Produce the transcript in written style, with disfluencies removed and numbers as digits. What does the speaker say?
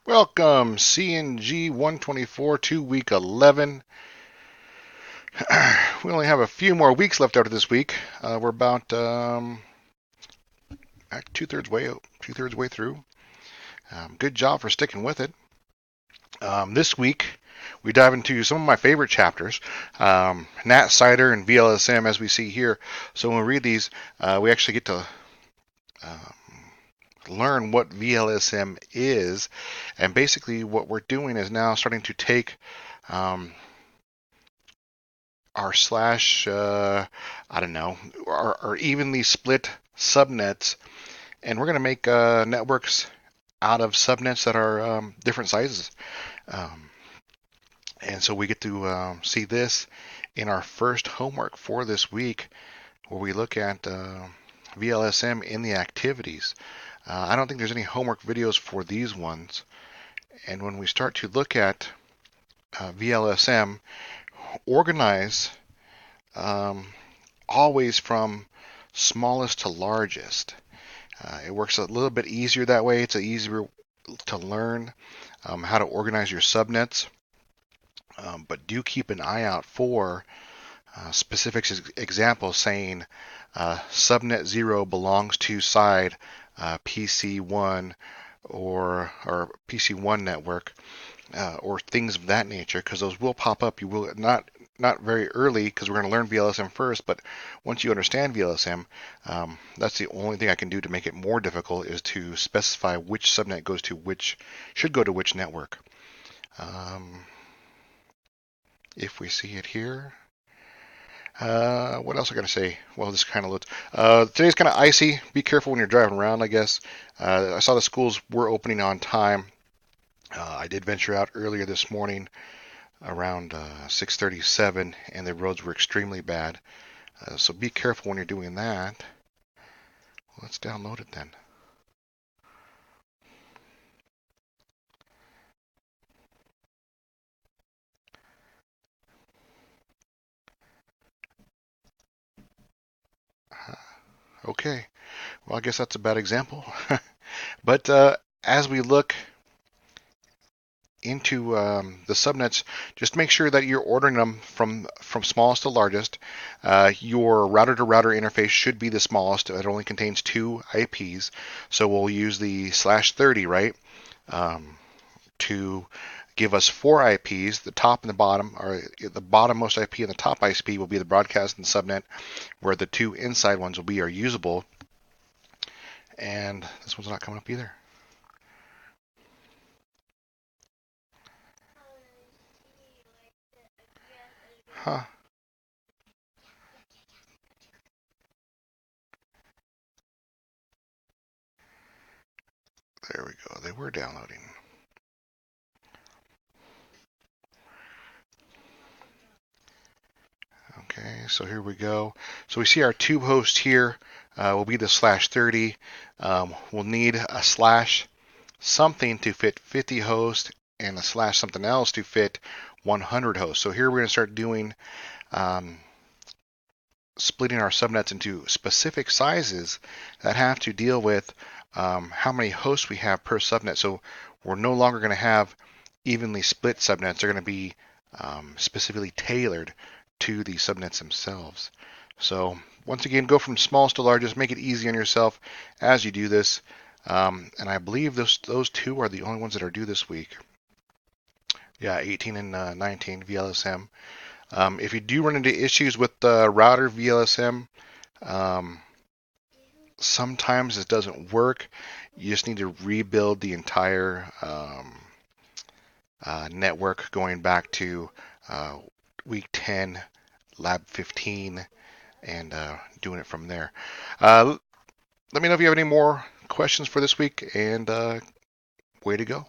Welcome, CNG 124 to week 11. We only have a few more weeks left after this week. We're about two thirds way through. Good job for sticking with it. This week we dive into some of my favorite chapters, NAT CIDR and VLSM, as we see here. So when we read these, we actually get to learn what VLSM is, and basically what we're doing is now starting to take our slash, I don't know, our evenly split subnets, and we're going to make networks out of subnets that are different sizes. Um, and so we get to see this in our first homework for this week, where we look at VLSM in the activities. I don't think there's any homework videos for these ones. And when we start to look at VLSM, organize um, always from smallest to largest. It works a little bit easier that way. It's easier to learn how to organize your subnets, but do keep an eye out for specific examples saying subnet 0 belongs to side PC1 or PC1 network, or things of that nature, because those will pop up. You will not very early, because we're going to learn VLSM first, but once you understand VLSM, that's the only thing I can do to make it more difficult, is to specify which subnet should go to which network. If we see it here, what else I got to say? Well, this kind of looks. Today's kind of icy. Be careful when you're driving around, I guess. I saw the schools were opening on time. I did venture out earlier this morning around 6:37, and the roads were extremely bad. So be careful when you're doing that. Let's download it then. Okay, well, I guess that's a bad example. But as we look into the subnets, just make sure that you're ordering them from smallest to largest. Your router to router interface should be the smallest. It only contains 2 IPs, so we'll use the /30, right, to give us 4 IPs. The top and the bottom, or the bottommost IP and the top IP, will be the broadcast and subnet, where the 2 inside ones will be our usable. And this one's not coming up either. Huh. There we go. They were downloading. Okay, so here we go. So we see our tube host here will be the /30. We'll need a slash something to fit 50 hosts, and a slash something else to fit 100 hosts. So here we're going to start doing um, splitting our subnets into specific sizes that have to deal with how many hosts we have per subnet. So we're no longer going to have evenly split subnets. They're going to be specifically tailored to the subnets themselves. So once again, go from smallest to largest. Make it easy on yourself as you do this. And I believe those 2 are the only ones that are due this week. Yeah, 18 and 19 VLSM. If you do run into issues with the router VLSM, um, sometimes it doesn't work. You just need to rebuild the entire network, going back to uh, week 10, lab 15, and doing it from there. Let me know if you have any more questions for this week, and way to go.